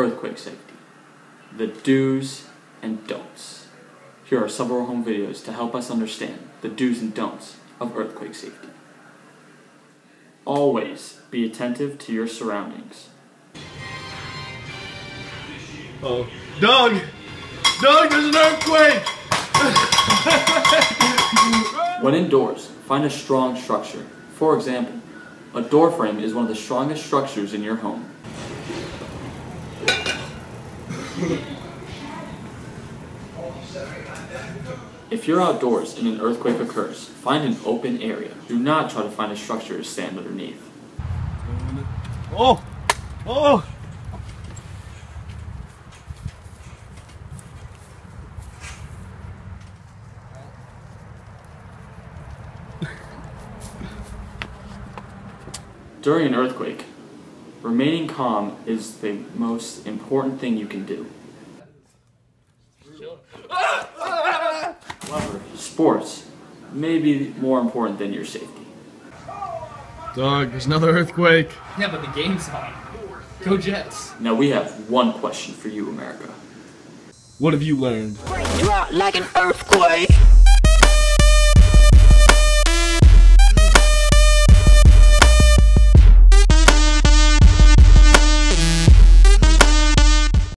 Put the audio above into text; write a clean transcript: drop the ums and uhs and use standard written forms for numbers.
earthquake safety. The do's and don'ts. Here are several home videos to help us understand the do's and don'ts of earthquake safety. Always be attentive to your surroundings. Oh, Doug! Doug, there's an earthquake! When indoors, find a strong structure. For example, a door frame is one of the strongest structures in your home. If you're outdoors and an earthquake occurs, find an open area. Do not try to find a structure to stand underneath. Oh! Oh! During an earthquake, remaining calm is the most important thing you can do. However, sports may be more important than your safety. Doug, there's another earthquake. Yeah, but the game's on. Go Jets. Now we have one question for you, America. What have you learned? Drop like an earthquake.